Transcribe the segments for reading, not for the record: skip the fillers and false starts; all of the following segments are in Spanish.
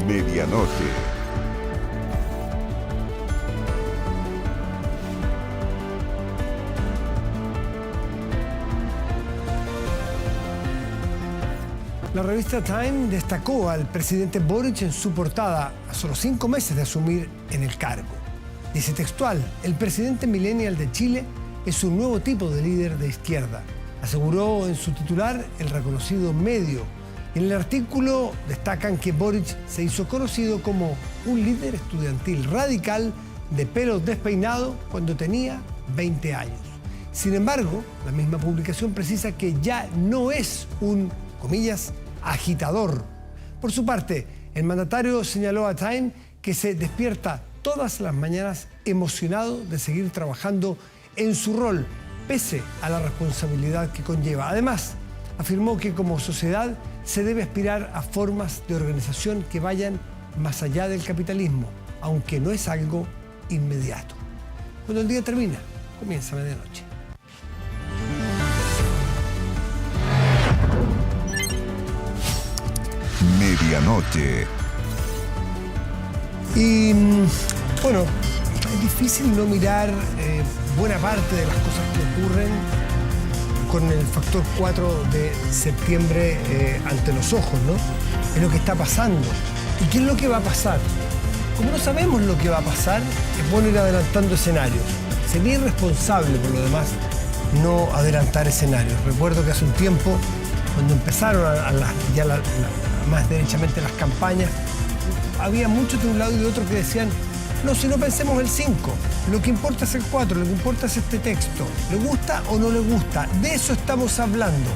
Medianoche. La revista Time destacó al presidente Boric en su portada a solo 5 meses de asumir en el cargo. Dice textual: el presidente millennial de Chile es un nuevo tipo de líder de izquierda, aseguró en su titular el reconocido medio. En el artículo destacan que Boric se hizo conocido como un líder estudiantil radical de pelo despeinado cuando tenía 20 años. Sin embargo, la misma publicación precisa que ya no es un, comillas, agitador. Por su parte, el mandatario señaló a Time que se despierta todas las mañanas emocionado de seguir trabajando en su rol, pese a la responsabilidad que conlleva. Además, afirmó que como sociedad se debe aspirar a formas de organización que vayan más allá del capitalismo, aunque no es algo inmediato. Cuando el día termina, comienza medianoche. Medianoche. Y bueno, es difícil no mirar buena parte de las cosas que ocurren con el factor 4 de septiembre ante los ojos, ¿no? Es lo que está pasando. ¿Y qué es lo que va a pasar? Como no sabemos lo que va a pasar, es bueno ir adelantando escenarios. Sería irresponsable, por lo demás, no adelantar escenarios. Recuerdo que hace un tiempo, cuando empezaron más derechamente las campañas, había muchos de un lado y de otro que decían: no, si no pensemos el 5, lo que importa es el 4, lo que importa es este texto. ¿Le gusta o no le gusta? De eso estamos hablando.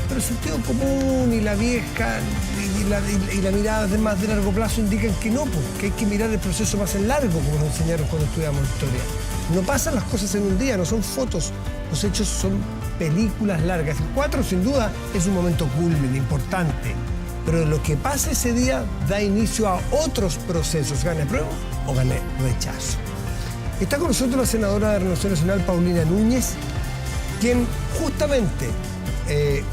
Pero el sentido común y la vieja y la mirada de más de largo plazo indican que no, pues, que hay que mirar el proceso más en largo, como nos enseñaron cuando estudiamos historia. No pasan las cosas en un día, no son fotos, los hechos son películas largas. El 4, sin duda, es un momento culmen, importante. Pero lo que pasa ese día da inicio a otros procesos, gane apruebo o gane rechazo. Está con nosotros la senadora de Renovación Nacional, Paulina Núñez, quien justamente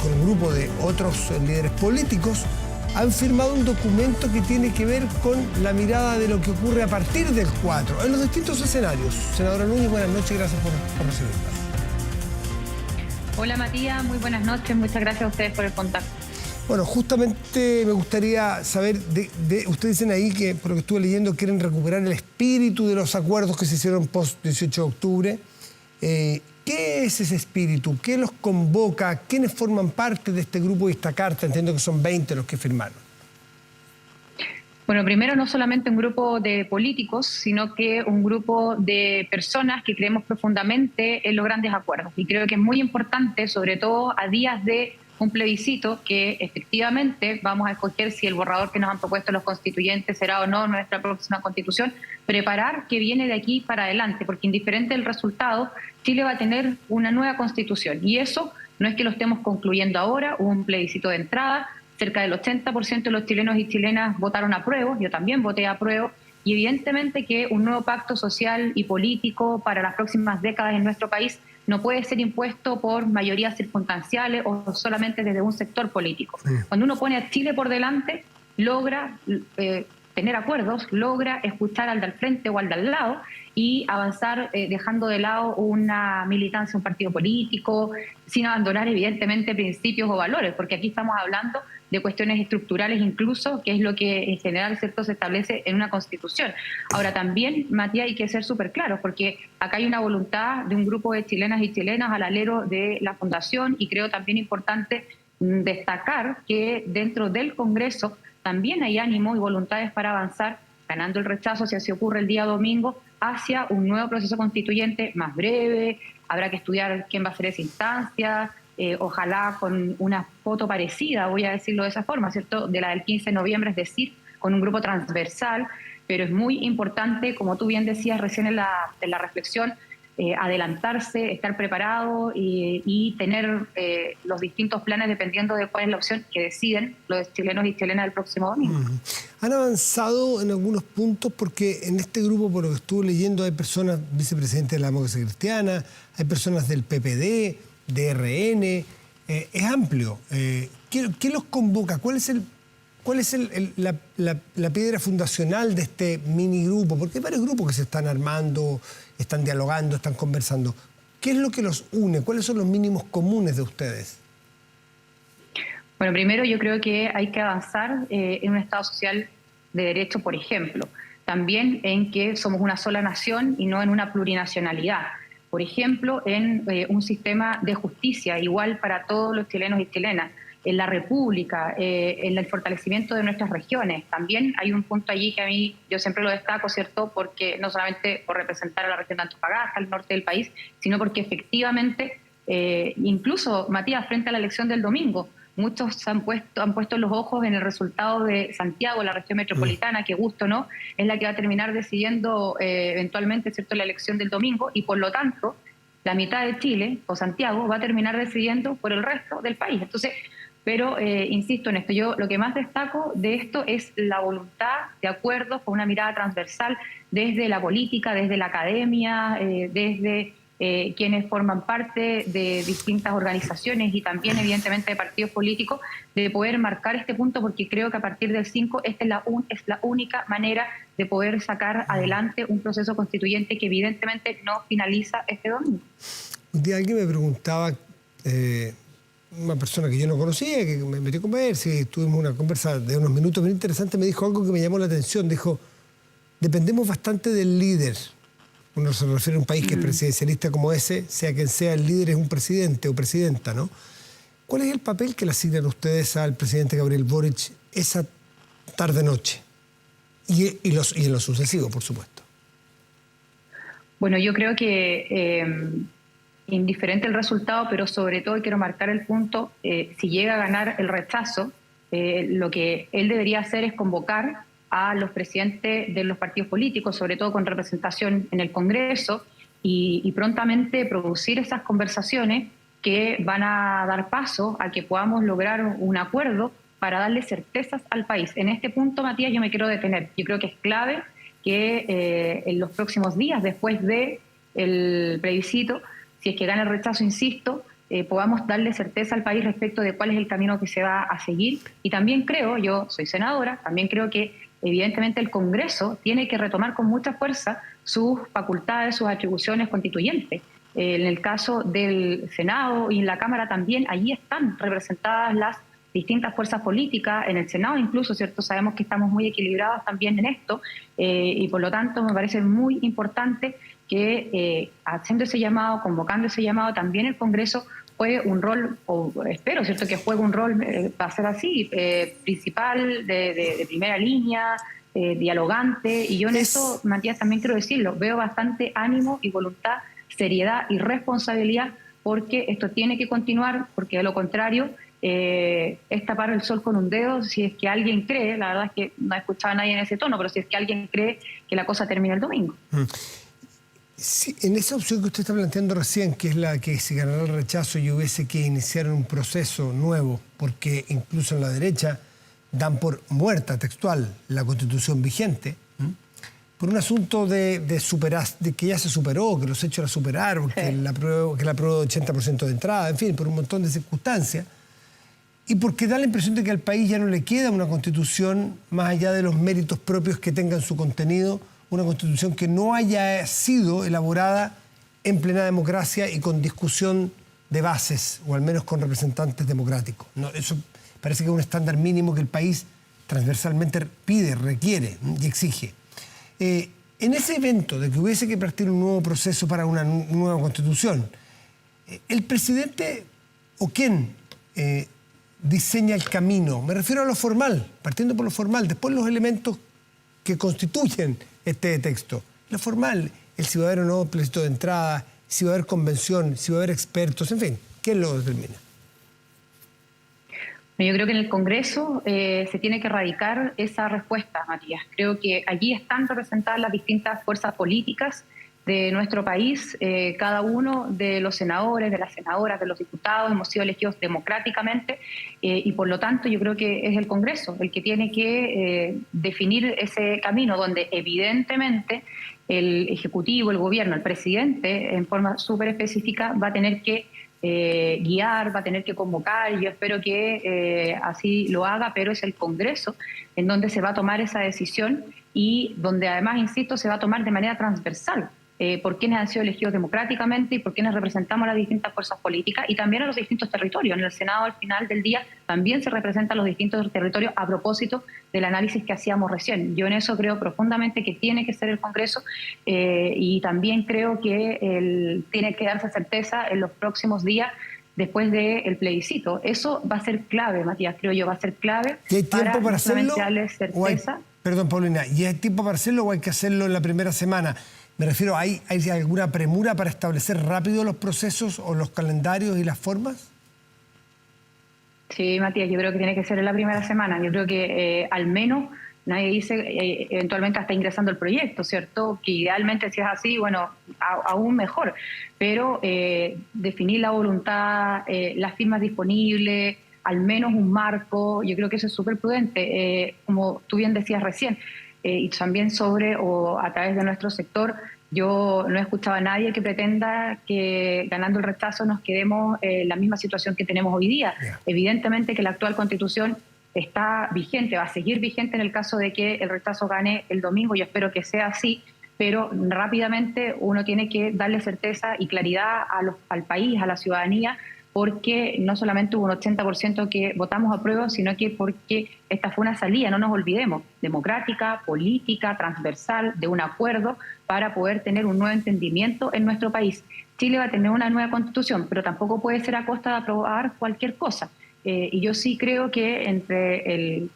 con un grupo de otros líderes políticos han firmado un documento que tiene que ver con la mirada de lo que ocurre a partir del 4, en los distintos escenarios. Senadora Núñez, buenas noches, gracias por recibirnos. Hola Matías, muy buenas noches, muchas gracias a ustedes por el contacto. Bueno, justamente me gustaría saber, ustedes dicen ahí que, por lo que estuve leyendo, quieren recuperar el espíritu de los acuerdos que se hicieron post-18 de octubre. ¿Qué es ese espíritu? ¿Qué los convoca? ¿Quiénes forman parte de este grupo de esta carta? Entiendo que son 20 los que firmaron. Bueno, primero, no solamente un grupo de políticos, sino que un grupo de personas que creemos profundamente en los grandes acuerdos. Y creo que es muy importante, sobre todo a días de un plebiscito, que efectivamente vamos a escoger si el borrador que nos han propuesto los constituyentes será o no nuestra próxima constitución, preparar que viene de aquí para adelante, porque indiferente del resultado, Chile va a tener una nueva constitución. Y eso no es que lo estemos concluyendo ahora, hubo un plebiscito de entrada, cerca del 80% de los chilenos y chilenas votaron apruebo, yo también voté apruebo, y evidentemente que un nuevo pacto social y político para las próximas décadas en nuestro país no puede ser impuesto por mayorías circunstanciales o solamente desde un sector político. Cuando uno pone a Chile por delante, logra tener acuerdos, logra escuchar al del frente o al del lado y avanzar dejando de lado una militancia, un partido político, sin abandonar evidentemente principios o valores, porque aquí estamos hablando de cuestiones estructurales incluso, que es lo que en general, ¿cierto?, se establece en una constitución. Ahora también, Matías, hay que ser súper claros, porque acá hay una voluntad de un grupo de chilenas y chilenas al alero de la Fundación, y creo también importante destacar que dentro del Congreso también hay ánimo y voluntades para avanzar, ganando el rechazo, si así ocurre el día domingo, hacia un nuevo proceso constituyente más breve. Habrá que estudiar quién va a ser esa instancia, ojalá con una foto parecida, voy a decirlo de esa forma, ¿cierto?, de la del 15 de noviembre, es decir, con un grupo transversal, pero es muy importante, como tú bien decías recién en la reflexión, adelantarse, estar preparado y tener los distintos planes dependiendo de cuál es la opción que deciden los chilenos y chilenas el próximo domingo. Han avanzado en algunos puntos porque en este grupo, por lo que estuve leyendo, hay personas vicepresidentes de la Democracia Cristiana, hay personas del PPD, de RN, es amplio. ¿Qué los convoca? ¿Cuál es ¿Cuál es la piedra fundacional de este mini grupo? Porque hay varios grupos que se están armando, están dialogando, están conversando. ¿Qué es lo que los une? ¿Cuáles son los mínimos comunes de ustedes? Bueno, primero yo creo que hay que avanzar en un Estado social de derecho, por ejemplo. También en que somos una sola nación y no en una plurinacionalidad. Por ejemplo, en un sistema de justicia igual para todos los chilenos y chilenas. En la República, en el fortalecimiento de nuestras regiones. También hay un punto allí que a mí yo siempre lo destaco, ¿cierto? Porque no solamente por representar a la región de Antofagasta, al norte del país, sino porque efectivamente, incluso, Matías, frente a la elección del domingo, muchos han puesto los ojos en el resultado de Santiago, la región metropolitana, que gusto no, es la que va a terminar decidiendo eventualmente, ¿cierto?, la elección del domingo, y por lo tanto, la mitad de Chile, o Santiago, va a terminar decidiendo por el resto del país. Entonces, pero insisto en esto, yo lo que más destaco de esto es la voluntad de acuerdos con una mirada transversal desde la política, desde la academia, desde quienes forman parte de distintas organizaciones y también evidentemente de partidos políticos, de poder marcar este punto, porque creo que a partir del 5 esta es la única manera de poder sacar adelante un proceso constituyente que evidentemente no finaliza este domingo. Un día alguien me preguntaba... una persona que yo no conocía, que me metió a conversar, y tuvimos una conversa de unos minutos muy interesante, me dijo algo que me llamó la atención. Dijo, dependemos bastante del líder. Uno se refiere a un país que es presidencialista como ese, sea quien sea el líder, es un presidente o presidenta, ¿no? ¿Cuál es el papel que le asignan ustedes al presidente Gabriel Boric esa tarde-noche? Y en lo sucesivo, por supuesto. Bueno, yo creo que... indiferente el resultado, pero sobre todo quiero marcar el punto, si llega a ganar el rechazo, lo que él debería hacer es convocar a los presidentes de los partidos políticos, sobre todo con representación en el Congreso, y prontamente producir esas conversaciones que van a dar paso a que podamos lograr un acuerdo para darle certezas al país. En este punto, Matías, yo me quiero detener. Yo creo que es clave que en los próximos días, después del plebiscito, si es que gana el rechazo, insisto, podamos darle certeza al país respecto de cuál es el camino que se va a seguir. Y también creo, yo soy senadora, también creo que evidentemente el Congreso tiene que retomar con mucha fuerza sus facultades, sus atribuciones constituyentes. En el caso del Senado y en la Cámara también, allí están representadas las distintas fuerzas políticas, en el Senado incluso, ¿cierto? Sabemos que estamos muy equilibrados también en esto, y por lo tanto me parece muy importante que haciendo ese llamado, convocando ese llamado, también el Congreso juegue un rol, o espero, ¿cierto?, que juegue un rol, para ser así, principal, de primera línea, dialogante, y yo en eso, Matías, también quiero decirlo, veo bastante ánimo y voluntad, seriedad y responsabilidad, porque esto tiene que continuar, porque de lo contrario es tapar el sol con un dedo. Si es que alguien cree, la verdad es que no he escuchado a nadie en ese tono, pero si es que alguien cree que la cosa termina el domingo. Sí, en esa opción que usted está planteando recién, que es la que se ganará el rechazo y hubiese que iniciar un proceso nuevo, porque incluso en la derecha dan por muerta textual la Constitución vigente, por un asunto de superar, de que ya se superó, que los hechos la superaron, que la aprobó 80% de entrada, en fin, por un montón de circunstancias, y porque da la impresión de que al país ya no le queda una Constitución más allá de los méritos propios que tenga en su contenido, una Constitución que no haya sido elaborada en plena democracia y con discusión de bases, o al menos con representantes democráticos. No, eso parece que es un estándar mínimo que el país transversalmente pide, requiere y exige. En ese evento de que hubiese que partir un nuevo proceso para una nueva Constitución, ¿el presidente o quién diseña el camino? Me refiero a lo formal, partiendo por lo formal, después los elementos que constituyen este texto. Lo formal, si va a haber o no plebiscito de entrada, si va a haber convención, si va a haber expertos, en fin, ¿quién lo determina? Yo creo que en el Congreso se tiene que radicar esa respuesta, Matías. Creo que allí están representadas las distintas fuerzas políticas de nuestro país. Cada uno de los senadores, de las senadoras, de los diputados hemos sido elegidos democráticamente, y por lo tanto yo creo que es el Congreso el que tiene que definir ese camino donde evidentemente el Ejecutivo, el Gobierno, el presidente, en forma súper específica, va a tener que guiar, va a tener que convocar. Yo espero que así lo haga, pero es el Congreso en donde se va a tomar esa decisión y donde además, insisto, se va a tomar de manera transversal. Por quienes han sido elegidos democráticamente y por quienes representamos a las distintas fuerzas políticas y también a los distintos territorios. En el Senado, al final del día, también se representan los distintos territorios a propósito del análisis que hacíamos recién. Yo en eso creo profundamente que tiene que ser el Congreso y también creo que tiene que darse certeza en los próximos días después del plebiscito. Eso va a ser clave, Matías, creo yo, va a ser clave. ¿Y hay tiempo para hacerlo? Darles certeza. Perdón, Paulina, ¿y hay tiempo para hacerlo o hay que hacerlo en la primera semana? Me refiero, ¿hay alguna premura para establecer rápido los procesos o los calendarios y las formas? Sí, Matías, yo creo que tiene que ser en la primera semana. Yo creo que al menos, nadie dice, eventualmente está ingresando el proyecto, ¿cierto? Que idealmente si es así, bueno, aún mejor. Pero definir la voluntad, las firmas disponibles, al menos un marco, yo creo que eso es súper prudente. Como tú bien decías recién, y también o a través de nuestro sector, yo no he escuchado a nadie que pretenda que ganando el rechazo nos quedemos en la misma situación que tenemos hoy día. Yeah. Evidentemente que la actual Constitución está vigente, va a seguir vigente en el caso de que el rechazo gane el domingo, yo espero que sea así, pero rápidamente uno tiene que darle certeza y claridad al país, a la ciudadanía, porque no solamente hubo un 80% que votamos a prueba, sino que porque esta fue una salida, no nos olvidemos, democrática, política, transversal, de un acuerdo para poder tener un nuevo entendimiento en nuestro país. Chile va a tener una nueva constitución, pero tampoco puede ser a costa de aprobar cualquier cosa. Y yo sí creo que entre el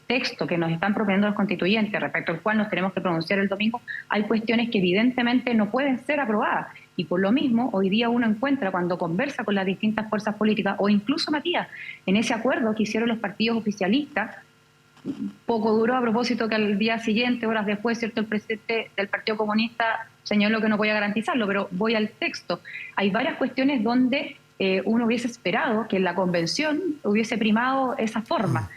texto que nos están proponiendo los constituyentes, respecto al cual nos tenemos que pronunciar el domingo, hay cuestiones que evidentemente no pueden ser aprobadas. Y por lo mismo, hoy día uno encuentra, cuando conversa con las distintas fuerzas políticas, o incluso, Matías, en ese acuerdo que hicieron los partidos oficialistas, poco duró a propósito que al día siguiente, horas después, ¿cierto?, el presidente del Partido Comunista señaló que no podía garantizarlo, pero voy al texto. Hay varias cuestiones donde uno hubiese esperado que en la convención hubiese primado esa forma.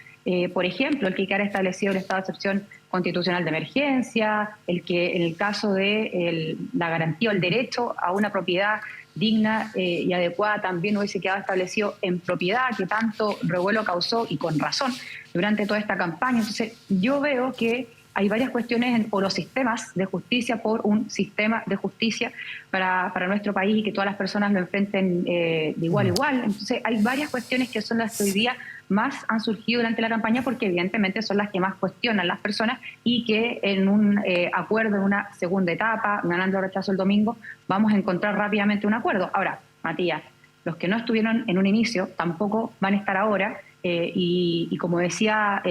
Por ejemplo, el que quedara establecido el estado de excepción constitucional de emergencia, el que en el caso de la garantía o el derecho a una propiedad digna y adecuada también hubiese quedado establecido en propiedad, que tanto revuelo causó y con razón durante toda esta campaña. Entonces yo veo que hay varias cuestiones por los sistemas de justicia, por un sistema de justicia para nuestro país y que todas las personas lo enfrenten de igual a igual. Entonces hay varias cuestiones que son las que hoy día más han surgido durante la campaña porque evidentemente son las que más cuestionan las personas y que en un acuerdo, en una segunda etapa, ganando el rechazo el domingo, vamos a encontrar rápidamente un acuerdo. Ahora, Matías, los que no estuvieron en un inicio tampoco van a estar ahora y como decía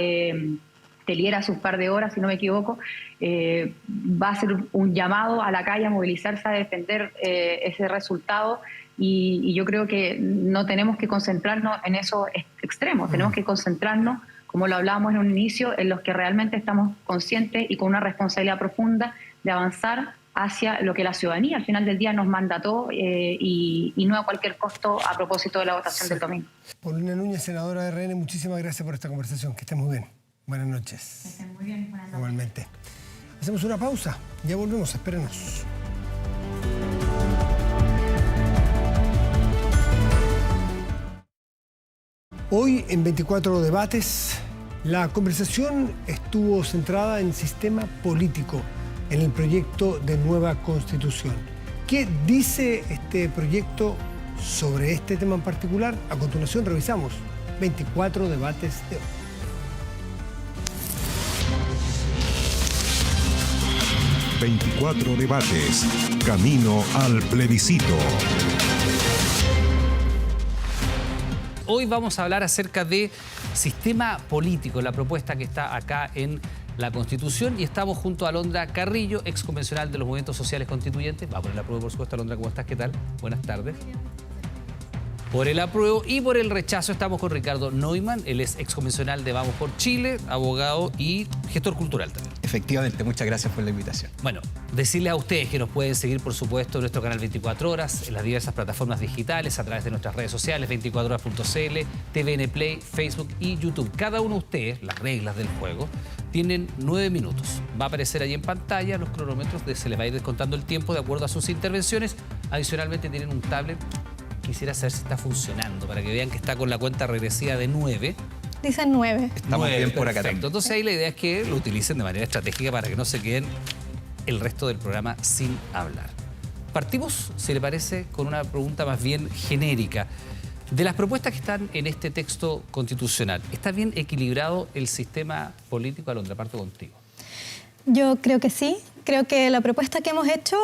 Telier hace un par de horas, si no me equivoco, va a ser un llamado a la calle a movilizarse a defender ese resultado. Y yo creo que no tenemos que concentrarnos en esos extremos, tenemos que concentrarnos, como lo hablábamos en un inicio, en los que realmente estamos conscientes y con una responsabilidad profunda de avanzar hacia lo que la ciudadanía al final del día nos mandató y no a cualquier costo a propósito de la votación del domingo. Paulina Núñez, senadora de RN, muchísimas gracias por esta conversación, que estén muy bien. Buenas noches. Que estén muy bien, buenas noches. Igualmente. Hacemos una pausa, ya volvemos, espérenos. Hoy en 24 debates, la conversación estuvo centrada en el sistema político, en el proyecto de nueva Constitución. ¿Qué dice este proyecto sobre este tema en particular? A continuación revisamos 24 debates de hoy. ...24 debates... camino al plebiscito. Hoy vamos a hablar acerca de sistema político, la propuesta que está acá en la Constitución, y estamos junto a Alondra Carrillo, ex convencional de los movimientos sociales constituyentes. Va por el apruebo, por supuesto. Alondra, ¿cómo estás? ¿Qué tal? Buenas tardes. Por el apruebo y por el rechazo estamos con Ricardo Neumann, él es ex convencional de Vamos por Chile, abogado y gestor cultural también. Efectivamente, muchas gracias por la invitación. Bueno, decirles a ustedes que nos pueden seguir, por supuesto, en nuestro canal 24 Horas, en las diversas plataformas digitales, a través de nuestras redes sociales, 24horas.cl, TVN Play, Facebook y YouTube. Cada uno de ustedes, las reglas del juego, tienen 9 minutos. Va a aparecer ahí en pantalla los cronómetros, se les va a ir descontando el tiempo de acuerdo a sus intervenciones. Adicionalmente tienen un tablet quisiera saber si está funcionando, para que vean que está con la cuenta regresiva de 9. Dicen 9. Estamos bien por acá Perfecto. también. Entonces ahí la idea es que lo utilicen de manera estratégica para que no se queden el resto del programa sin hablar. Partimos, si le parece, con una pregunta más bien genérica. De las propuestas que están en este texto constitucional, ¿está bien equilibrado el sistema político? Alondra, parto contigo. Yo creo que sí. Creo que la propuesta que hemos hecho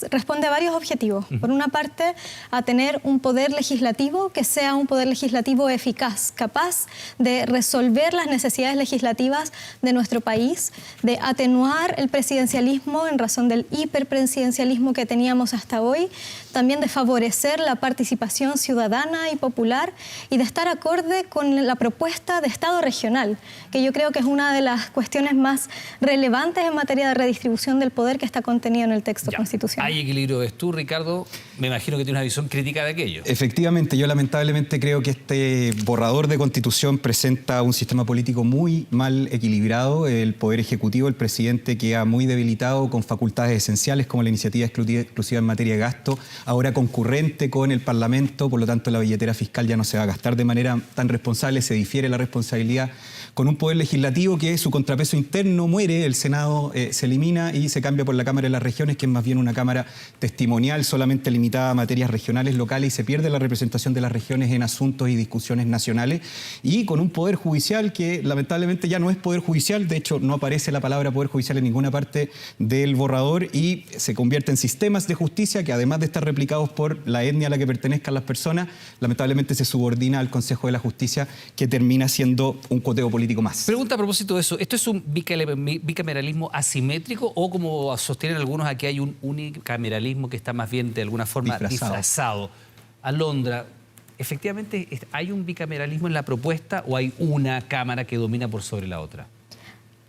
responde a varios objetivos. Por una parte, a tener un poder legislativo que sea un poder legislativo eficaz, capaz de resolver las necesidades legislativas de nuestro país, de atenuar el presidencialismo en razón del hiperpresidencialismo que teníamos hasta hoy, también de favorecer la participación ciudadana y popular y de estar acorde con la propuesta de Estado regional, que yo creo que es una de las cuestiones más relevantes en materia de redistribución del poder que está contenido en el texto constitucional. ¿Hay equilibrio, ves tú, Ricardo? Me imagino que tienes una visión crítica de aquello. Efectivamente, yo lamentablemente creo que este borrador de Constitución presenta un sistema político muy mal equilibrado. El Poder Ejecutivo, el presidente, queda muy debilitado con facultades esenciales como la iniciativa exclusiva en materia de gasto, ahora concurrente con el Parlamento, por lo tanto la billetera fiscal ya no se va a gastar de manera tan responsable, se difiere la responsabilidad con un poder legislativo que su contrapeso interno muere, el Senado se elimina y se cambia por la Cámara de las Regiones, que es más bien una cámara testimonial, solamente limitada a materias regionales, locales, y se pierde la representación de las regiones en asuntos y discusiones nacionales, y con un poder judicial que lamentablemente ya no es poder judicial, de hecho no aparece la palabra poder judicial en ninguna parte del borrador, y se convierte en sistemas de justicia que, además de estar replicados por la etnia a la que pertenezcan las personas, lamentablemente se subordina al Consejo de la Justicia, que termina siendo un coteo político más. Pregunta a propósito de eso, ¿esto es un bicameralismo asimétrico o, como sostienen algunos, aquí hay un unicameralismo que está más bien de alguna forma disfrazado? Alondra, ¿efectivamente hay un bicameralismo en la propuesta o hay una cámara que domina por sobre la otra?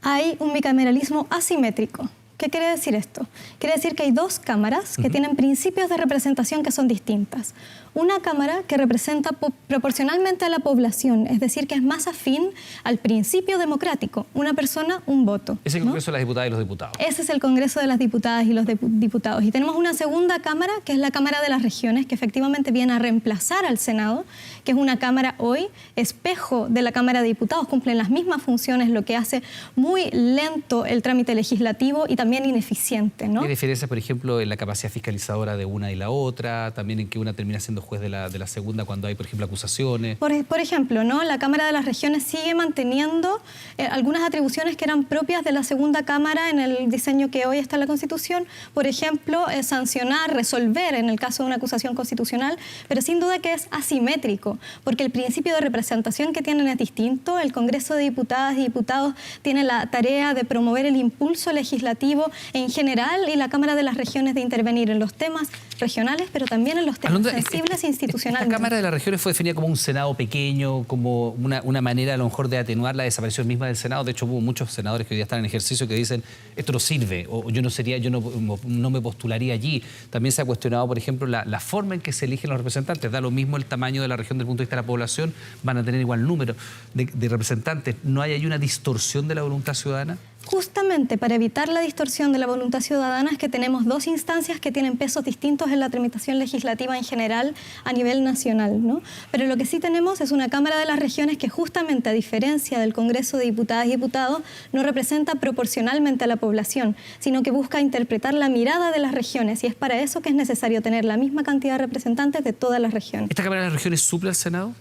Hay un bicameralismo asimétrico. ¿Qué quiere decir esto? Quiere decir que hay dos cámaras que tienen principios de representación que son distintas. Una cámara que representa proporcionalmente a la población, es decir, que es más afín al principio democrático. Una persona, un voto. Es el Congreso de las Diputadas y los Diputados. Ese es el Congreso de las Diputadas y los Diputados. Y tenemos una segunda cámara, que es la Cámara de las Regiones, que efectivamente viene a reemplazar al Senado, que es una cámara hoy espejo de la Cámara de Diputados, cumplen las mismas funciones, lo que hace muy lento el trámite legislativo y también ineficiente, ¿no? ¿Qué diferencia, por ejemplo, en la capacidad fiscalizadora de una y la otra? También en que una termina siendo juez de la segunda cuando hay, por ejemplo, acusaciones. Por ejemplo, ¿no? La Cámara de las Regiones sigue manteniendo algunas atribuciones que eran propias de la segunda Cámara en el diseño que hoy está en la Constitución. Por ejemplo, sancionar, resolver en el caso de una acusación constitucional, pero sin duda que es asimétrico, porque el principio de representación que tienen es distinto. El Congreso de Diputadas y Diputados tiene la tarea de promover el impulso legislativo en general y la Cámara de las Regiones de intervenir en los temas regionales, pero también en los temas sensibles institucionalmente. La Cámara de las Regiones fue definida como un Senado pequeño, como una manera a lo mejor de atenuar la desaparición misma del Senado. De hecho, hubo muchos senadores que hoy día están en ejercicio que dicen esto no sirve, o yo no me postularía allí. También se ha cuestionado, por ejemplo, la forma en que se eligen los representantes. Da lo mismo el tamaño de la región desde el punto de vista de la población, van a tener igual número de representantes. ¿No hay ahí una distorsión de la voluntad ciudadana? Justamente para evitar la distorsión de la voluntad ciudadana es que tenemos dos instancias que tienen pesos distintos en la tramitación legislativa en general a nivel nacional, ¿no? Pero lo que sí tenemos es una Cámara de las Regiones que justamente, a diferencia del Congreso de Diputadas y Diputados, no representa proporcionalmente a la población, sino que busca interpretar la mirada de las regiones, y es para eso que es necesario tener la misma cantidad de representantes de todas las regiones. ¿Esta Cámara de las Regiones suple al Senado?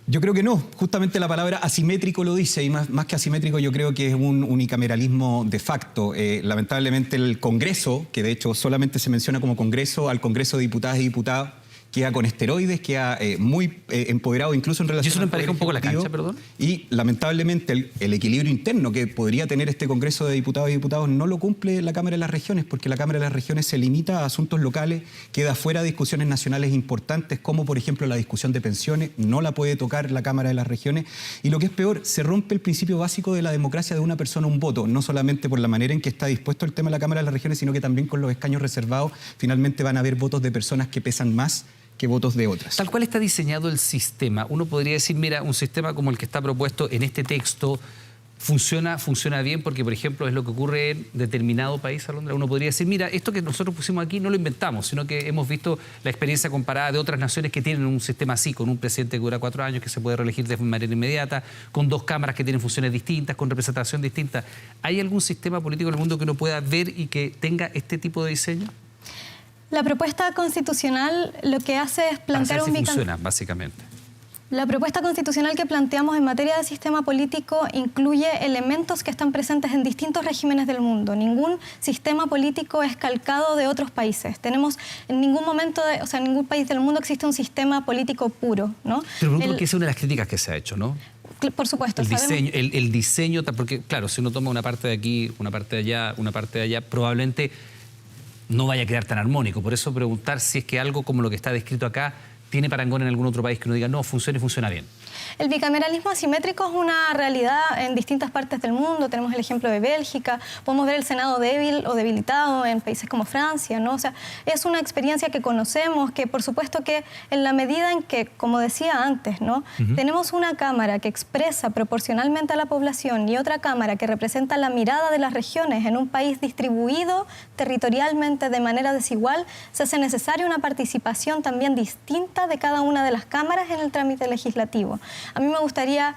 Yo creo que no, justamente la palabra asimétrico lo dice, y más que asimétrico yo creo que es un unicameralismo de facto. Lamentablemente el Congreso, que de hecho solamente se menciona como Congreso, al Congreso de Diputadas y Diputados, queda con esteroides, queda muy empoderado incluso en relación ¿Y eso no empareja un poco la cancha, perdón? Y lamentablemente el equilibrio interno que podría tener este Congreso de Diputados y Diputados no lo cumple la Cámara de las Regiones, porque la Cámara de las Regiones se limita a asuntos locales, queda fuera de discusiones nacionales importantes, como por ejemplo la discusión de pensiones, no la puede tocar la Cámara de las Regiones, y lo que es peor, se rompe el principio básico de la democracia de una persona, un voto, no solamente por la manera en que está dispuesto el tema de la Cámara de las Regiones, sino que también con los escaños reservados, finalmente van a haber votos de personas que pesan más que votos de otras. Tal cual está diseñado el sistema, uno podría decir, mira, un sistema como el que está propuesto en este texto funciona bien porque, por ejemplo, es lo que ocurre en determinado país, Alondra. Uno podría decir, mira, esto que nosotros pusimos aquí no lo inventamos, sino que hemos visto la experiencia comparada de otras naciones que tienen un sistema así, con un presidente que dura 4 años, que se puede reelegir de manera inmediata, con 2 cámaras que tienen funciones distintas, con representación distinta. ¿Hay algún sistema político en el mundo que uno pueda ver y que tenga este tipo de diseño? La propuesta constitucional lo que hace es plantear un bicameralismo. Funciona, básicamente. La propuesta constitucional que planteamos en materia de sistema político incluye elementos que están presentes en distintos regímenes del mundo. Ningún sistema político es calcado de otros países. Tenemos en ningún momento, en ningún país del mundo existe un sistema político puro, ¿no? Pero porque es una de las críticas que se ha hecho, ¿no? Por supuesto. El diseño, porque claro, si uno toma una parte de aquí, una parte de allá, una parte de allá, probablemente no vaya a quedar tan armónico. Por eso preguntar si es que algo como lo que está descrito acá tiene parangón en algún otro país que uno diga, no, funciona y funciona bien. El bicameralismo asimétrico es una realidad en distintas partes del mundo. Tenemos el ejemplo de Bélgica, podemos ver el Senado débil o debilitado en países como Francia, ¿no? O sea, es una experiencia que conocemos, que por supuesto que en la medida en que, como decía antes, ¿no? Tenemos una Cámara que expresa proporcionalmente a la población y otra Cámara que representa la mirada de las regiones en un país distribuido territorialmente de manera desigual, se hace necesaria una participación también distinta de cada una de las cámaras en el trámite legislativo. A mí me gustaría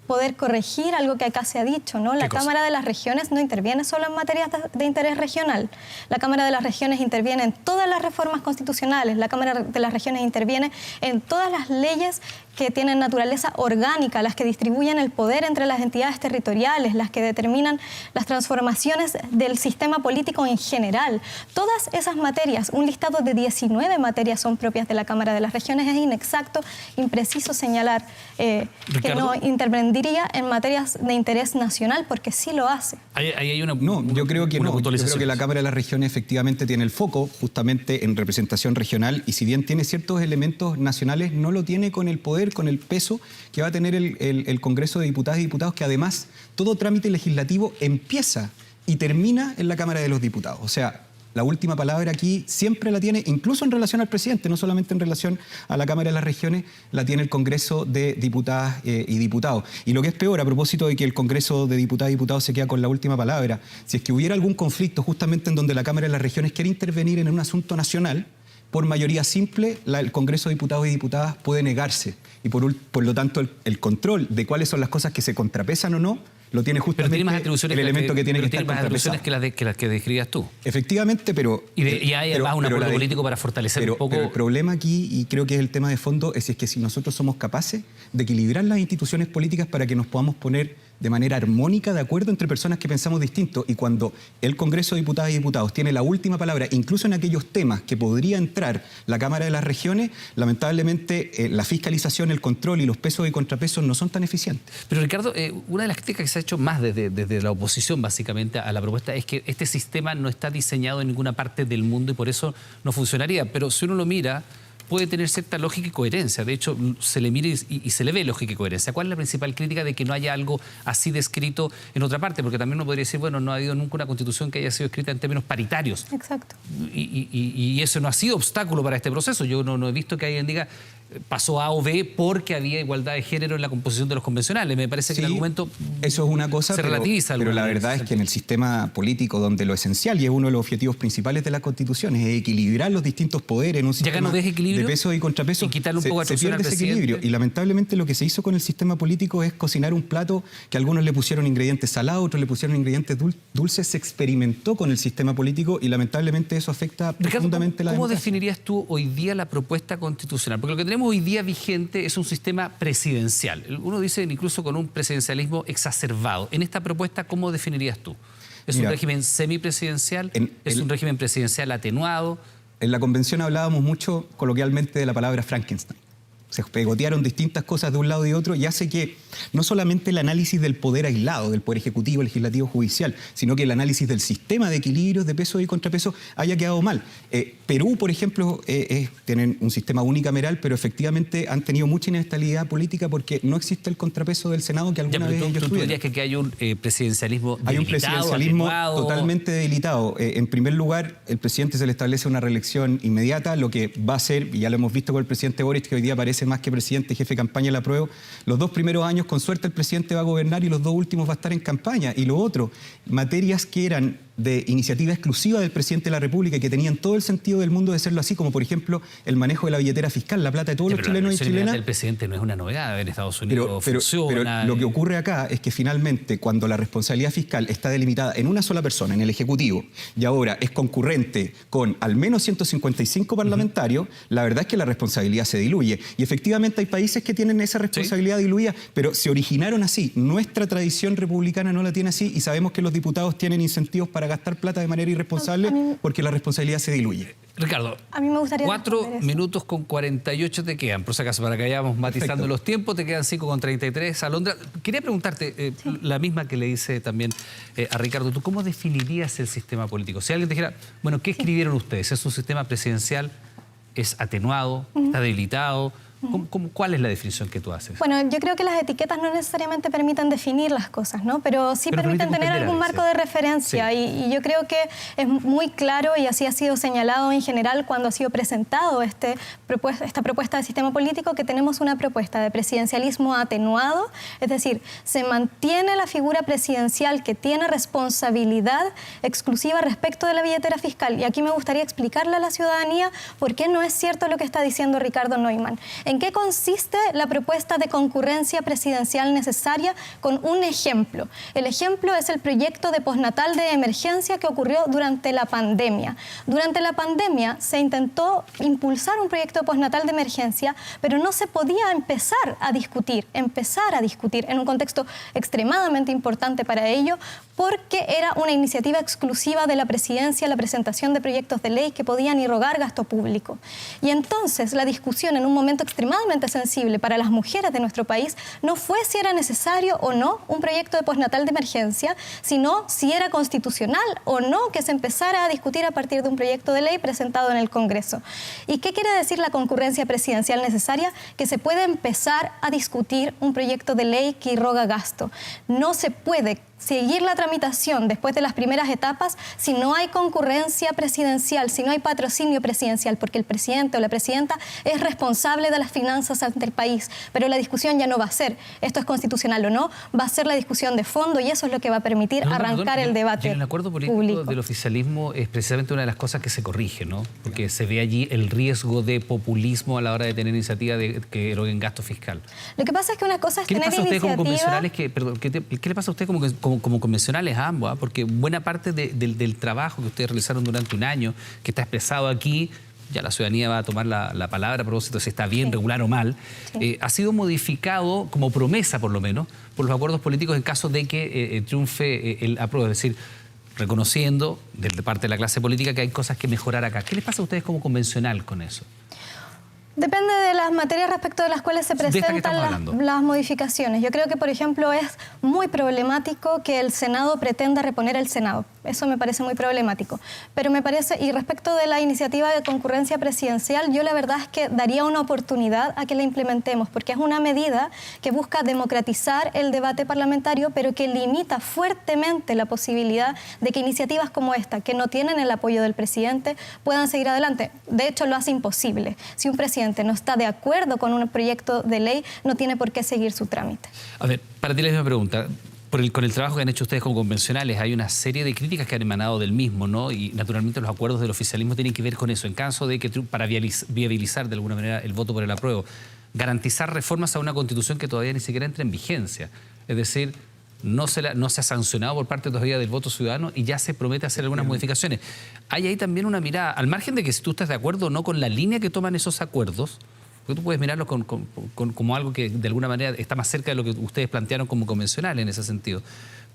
poder corregir algo que acá se ha dicho, ¿no? La Cámara de las Regiones no interviene solo en materias de interés regional. La Cámara de las Regiones interviene en todas las reformas constitucionales. La Cámara de las Regiones interviene en todas las leyes que tienen naturaleza orgánica, las que distribuyen el poder entre las entidades territoriales, las que determinan las transformaciones del sistema político en general. Todas esas materias, un listado de 19 materias son propias de la Cámara de las Regiones. Es inexacto, impreciso señalar que no intervendría en materias de interés nacional, porque sí lo hace. Yo creo que no. Yo creo que la Cámara de las Regiones efectivamente tiene el foco justamente en representación regional, y si bien tiene ciertos elementos nacionales, no lo tiene con el poder, con el peso que va a tener el Congreso de Diputadas y Diputados, que además todo trámite legislativo empieza y termina en la Cámara de los Diputados. O sea, la última palabra aquí siempre la tiene, incluso en relación al presidente, no solamente en relación a la Cámara de las Regiones, la tiene el Congreso de Diputadas y Diputados. Y lo que es peor, a propósito de que el Congreso de Diputadas y Diputados se queda con la última palabra, si es que hubiera algún conflicto justamente en donde la Cámara de las Regiones quiere intervenir en un asunto nacional, por mayoría simple, el Congreso de Diputados y Diputadas puede negarse. Y por lo tanto, el control de cuáles son las cosas que se contrapesan o no, lo tiene justamente el elemento que tiene que estar contrapesado. Pero tiene más atribuciones que las que describías tú. Efectivamente, pero... Y hay además un acuerdo político para fortalecer un poco... Pero el problema aquí, y creo que es el tema de fondo, es que si nosotros somos capaces de equilibrar las instituciones políticas para que nos podamos poner de manera armónica de acuerdo entre personas que pensamos distinto, y cuando el Congreso de Diputadas y Diputados tiene la última palabra, incluso en aquellos temas que podría entrar la Cámara de las Regiones, lamentablemente la fiscalización, el control y los pesos y contrapesos no son tan eficientes. Pero Ricardo, una de las críticas que se ha hecho más desde la oposición básicamente a la propuesta es que este sistema no está diseñado en ninguna parte del mundo y por eso no funcionaría. Pero si uno lo mira, puede tener cierta lógica y coherencia. De hecho, se le mira y se le ve lógica y coherencia. ¿Cuál es la principal crítica de que no haya algo así descrito en otra parte? Porque también uno podría decir, bueno, no ha habido nunca una constitución que haya sido escrita en términos paritarios. Exacto. Y eso no ha sido obstáculo para este proceso. Yo no he visto que alguien diga pasó A o B porque había igualdad de género en la composición de los convencionales. Me parece que el argumento eso es una cosa, se relativiza. Pero la verdad es que en el sistema político, donde lo esencial y es uno de los objetivos principales de la Constitución es equilibrar los distintos poderes en un sistema de peso y contrapeso, y quitarle un poco se pierde ese equilibrio. Y lamentablemente lo que se hizo con el sistema político es cocinar un plato que algunos le pusieron ingredientes salados, otros le pusieron ingredientes dulces. Se experimentó con el sistema político y lamentablemente eso afecta profundamente la democracia. ¿Cómo definirías tú hoy día la propuesta constitucional? Porque lo que tenemos hoy día vigente es un sistema presidencial. Uno dice incluso con un presidencialismo exacerbado. En esta propuesta, ¿cómo definirías tú? ¿Es un régimen semipresidencial? ¿Es un régimen presidencial atenuado? En la convención hablábamos mucho coloquialmente de la palabra Frankenstein. Se pegotearon distintas cosas de un lado y otro y hace que no solamente el análisis del poder aislado, del poder ejecutivo, legislativo, judicial, sino que el análisis del sistema de equilibrios, de peso y contrapeso haya quedado mal. Perú, por ejemplo, tienen un sistema unicameral, pero efectivamente han tenido mucha inestabilidad política porque no existe el contrapeso del Senado que alguna vez ellos tuvieron. ¿Tú dirías que hay un presidencialismo debilitado? Hay un presidencialismo atenuado, totalmente debilitado. En primer lugar, el presidente se le establece una reelección inmediata, lo que va a ser, y ya lo hemos visto con el presidente Boric, que hoy día parece veces más que presidente, jefe de campaña de la Apruebo. Los 2 primeros años, con suerte, el presidente va a gobernar y los 2 últimos va a estar en campaña. Y lo otro, materias que eran de iniciativa exclusiva del presidente de la República y que tenían todo el sentido del mundo de serlo así, como por ejemplo el manejo de la billetera fiscal, la plata de todos los chilenos y chilenas. El presidente no es una novedad, en Estados Unidos pero funciona. lo que ocurre acá es que finalmente cuando la responsabilidad fiscal está delimitada en una sola persona, en el Ejecutivo, y ahora es concurrente con al menos 155 parlamentarios, la verdad es que la responsabilidad se diluye. Y efectivamente hay países que tienen esa responsabilidad diluida, pero se originaron así. Nuestra tradición republicana no la tiene así y sabemos que los diputados tienen incentivos para gastar plata de manera irresponsable porque la responsabilidad se diluye. Ricardo, a mí me gustaría 4 minutos con 48 te quedan. Por si acaso, para que vayamos matizando los tiempos, te quedan 5 con 33. Alondra, quería preguntarte, la misma que le hice también a Ricardo, ¿tú cómo definirías el sistema político? Si alguien te dijera, bueno, ¿qué escribieron ustedes? ¿Es un sistema presidencial? ¿Es atenuado? ¿Está debilitado? ¿Cuál es la definición que tú haces? Bueno, yo creo que las etiquetas no necesariamente permiten definir las cosas, ¿no? Pero sí permiten tener algún marco de referencia. Y yo creo que es muy claro, y así ha sido señalado en general cuando ha sido presentado esta propuesta de sistema político, que tenemos una propuesta de presidencialismo atenuado, es decir, se mantiene la figura presidencial que tiene responsabilidad exclusiva respecto de la billetera fiscal. Y aquí me gustaría explicarle a la ciudadanía por qué no es cierto lo que está diciendo Ricardo Neumann. ¿En qué consiste la propuesta de concurrencia presidencial necesaria? Con un ejemplo. El ejemplo es el proyecto de postnatal de emergencia que ocurrió durante la pandemia. Durante la pandemia se intentó impulsar un proyecto de postnatal de emergencia, pero no se podía empezar a discutir en un contexto extremadamente importante para ello, porque era una iniciativa exclusiva de la presidencia, la presentación de proyectos de ley que podían irrogar gasto público. Y entonces la discusión en un momento extremadamente sensible para las mujeres de nuestro país no fue si era necesario o no un proyecto de postnatal de emergencia, sino si era constitucional o no que se empezara a discutir a partir de un proyecto de ley presentado en el Congreso. ¿Y qué quiere decir la concurrencia presidencial necesaria? Que se puede empezar a discutir un proyecto de ley que irroga gasto. No se puede seguir la tramitación después de las primeras etapas si no hay concurrencia presidencial, si no hay patrocinio presidencial, porque el presidente o la presidenta es responsable de las finanzas ante el país. Pero la discusión ya no va a ser esto es constitucional o no, va a ser la discusión de fondo, y eso es lo que va a permitir arrancar el debate. El acuerdo político público del oficialismo es precisamente una de las cosas que se corrige, ¿no? Porque se ve allí el riesgo de populismo a la hora de tener iniciativa de que eroguen gasto fiscal. Lo que pasa es que una cosa es tener iniciativa. ¿Qué le pasa a usted como convencionales a ambos? Porque buena parte del trabajo que ustedes realizaron durante un año, que está expresado aquí, ya la ciudadanía va a tomar la palabra a propósito si está bien, regular o mal, ha sido modificado como promesa, por lo menos, por los acuerdos políticos en caso de que triunfe el apruebo. Es decir, reconociendo de parte de la clase política que hay cosas que mejorar acá. ¿Qué les pasa a ustedes como convencional con eso? Depende de las materias respecto de las cuales se presentan las modificaciones. Yo creo que, por ejemplo, es muy problemático que el Senado pretenda reponer el Senado. Eso me parece muy problemático. Pero me parece, y respecto de la iniciativa de concurrencia presidencial, yo la verdad es que daría una oportunidad a que la implementemos, porque es una medida que busca democratizar el debate parlamentario, pero que limita fuertemente la posibilidad de que iniciativas como esta, que no tienen el apoyo del presidente, puedan seguir adelante. De hecho, lo hace imposible. Si un presidente no está de acuerdo con un proyecto de ley, no tiene por qué seguir su trámite. A ver, para ti la misma pregunta. Con el trabajo que han hecho ustedes como convencionales, hay una serie de críticas que han emanado del mismo, ¿no? Y naturalmente los acuerdos del oficialismo tienen que ver con eso. En caso de que para viabilizar de alguna manera el voto por el apruebo, garantizar reformas a una constitución que todavía ni siquiera entra en vigencia. Es decir, no se ha sancionado por parte todavía del voto ciudadano y ya se promete hacer algunas modificaciones. Hay ahí también una mirada, al margen de que si tú estás de acuerdo o no con la línea que toman esos acuerdos, porque tú puedes mirarlo como algo que de alguna manera está más cerca de lo que ustedes plantearon como convencional en ese sentido.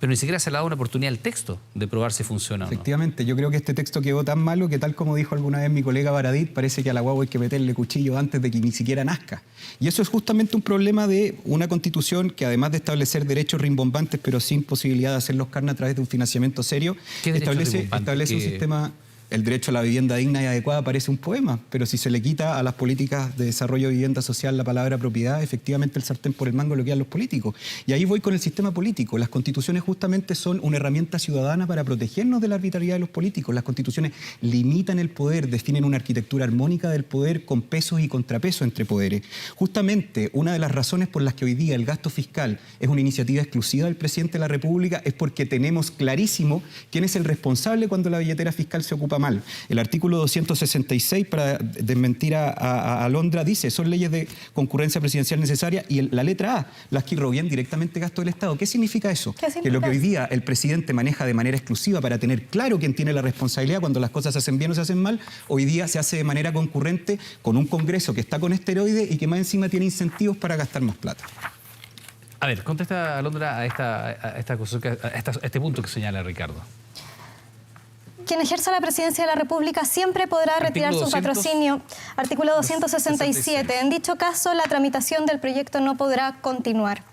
Pero ni siquiera se le ha dado una oportunidad al texto de probar si funciona o no. Efectivamente, yo creo que este texto quedó tan malo que, tal como dijo alguna vez mi colega Baradit, parece que a la guagua hay que meterle cuchillo antes de que ni siquiera nazca. Y eso es justamente un problema de una constitución que, además de establecer derechos rimbombantes, pero sin posibilidad de hacerlos carne a través de un financiamiento serio, establece un sistema... el derecho a la vivienda digna y adecuada parece un poema, pero si se le quita a las políticas de desarrollo de vivienda social la palabra propiedad, efectivamente el sartén por el mango lo quedan los políticos. Y ahí voy con el sistema político. Las constituciones justamente son una herramienta ciudadana para protegernos de la arbitrariedad de los políticos. Las constituciones limitan el poder, definen una arquitectura armónica del poder con pesos y contrapesos entre poderes. Justamente una de las razones por las que hoy día el gasto fiscal es una iniciativa exclusiva del presidente de la República es porque tenemos clarísimo quién es el responsable cuando la billetera fiscal se ocupa mal. El artículo 266, para desmentir a Alondra, dice, son leyes de concurrencia presidencial necesaria, y la letra A, las que irroguen directamente gasto del Estado. ¿Qué significa eso? ¿Qué significa? Que lo que hoy día el presidente maneja de manera exclusiva para tener claro quién tiene la responsabilidad cuando las cosas se hacen bien o se hacen mal, hoy día se hace de manera concurrente con un Congreso que está con esteroides y que más encima tiene incentivos para gastar más plata. A ver, contesta, Alondra, a este punto que señala Ricardo. Quien ejerza la presidencia de la República siempre podrá retirar su patrocinio. Artículo 267. En dicho caso, la tramitación del proyecto no podrá continuar.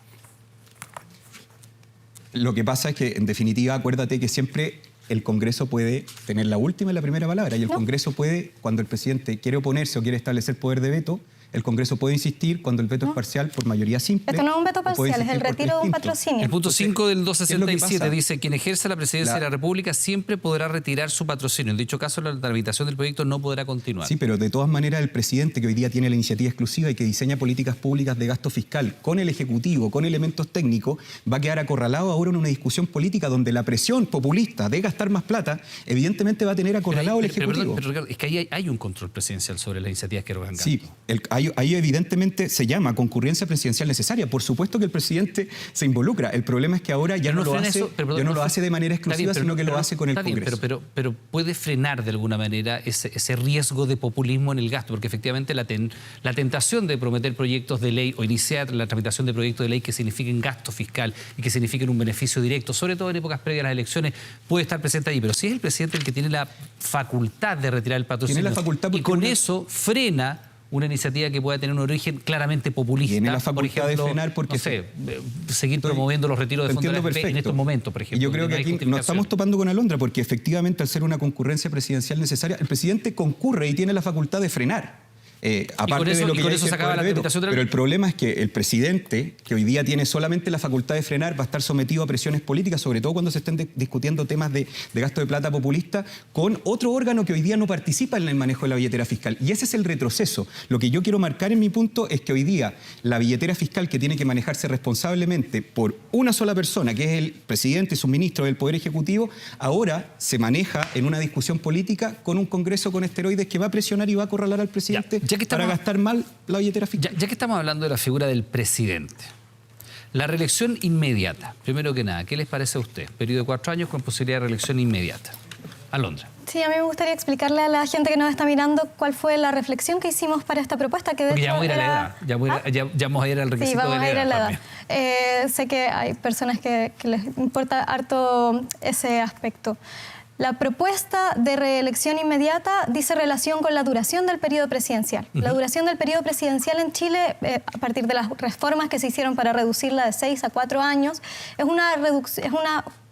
Lo que pasa es que, en definitiva, acuérdate que siempre el Congreso puede tener la última y la primera palabra. Y el Congreso puede, cuando el presidente quiere oponerse o quiere establecer poder de veto, el Congreso puede insistir cuando el veto es parcial por mayoría simple. Esto no es un veto parcial, es el retiro de un patrocinio. El punto 5 del 267 dice: quien ejerza la presidencia de la República siempre podrá retirar su patrocinio. En dicho caso, la tramitación del proyecto no podrá continuar. Sí, pero de todas maneras el presidente, que hoy día tiene la iniciativa exclusiva y que diseña políticas públicas de gasto fiscal con el Ejecutivo, con elementos técnicos, va a quedar acorralado ahora en una discusión política donde la presión populista de gastar más plata evidentemente va a tener acorralado el Ejecutivo. Pero Ricardo, es que ahí hay un control presidencial sobre las iniciativas que rogan gasto. Sí, ahí evidentemente se llama concurrencia presidencial necesaria. Por supuesto que el presidente se involucra. El problema es que ahora ya no lo hace de manera exclusiva, sino que lo hace con el Congreso. Pero puede frenar de alguna manera ese riesgo de populismo en el gasto, porque efectivamente la tentación de prometer proyectos de ley o iniciar la tramitación de proyectos de ley que signifiquen gasto fiscal y que signifiquen un beneficio directo, sobre todo en épocas previas a las elecciones, puede estar presente ahí. Pero si es el presidente el que tiene la facultad de retirar el patrocinio, tiene la facultad y con eso frena una iniciativa que pueda tener un origen claramente populista. Tiene la facultad, por ejemplo, de frenar porque... No sé, seguir promoviendo los retiros de fondos en estos momentos, por ejemplo. Y yo creo que aquí nos estamos topando con Alondra, porque efectivamente al ser una concurrencia presidencial necesaria, el presidente concurre y tiene la facultad de frenar. Aparte de lo que se acaba la tramitación. Pero el problema es que el presidente, que hoy día tiene solamente la facultad de frenar, va a estar sometido a presiones políticas, sobre todo cuando se estén discutiendo temas de gasto de plata populista, con otro órgano que hoy día no participa en el manejo de la billetera fiscal. Y ese es el retroceso. Lo que yo quiero marcar en mi punto es que hoy día la billetera fiscal, que tiene que manejarse responsablemente por una sola persona, que es el presidente y sus ministros del Poder Ejecutivo, ahora se maneja en una discusión política con un Congreso con esteroides que va a presionar y va a acorralar al presidente para gastar mal la billetera fiscal. Ya que estamos hablando de la figura del presidente, la reelección inmediata, primero que nada, ¿qué les parece a usted? Periodo de 4 años con posibilidad de reelección inmediata. Alondra. Sí, a mí me gustaría explicarle a la gente que nos está mirando cuál fue la reflexión que hicimos para esta propuesta. Que de Porque hecho ya vamos a ir a la edad, ya vamos a ir al requisito sí, vamos de a ir a la la edad. Sé que hay personas que les importa harto ese aspecto. La propuesta de reelección inmediata dice relación con la duración del periodo presidencial. La duración del periodo presidencial en Chile, a partir de las reformas que se hicieron para reducirla de 6 a 4 años, es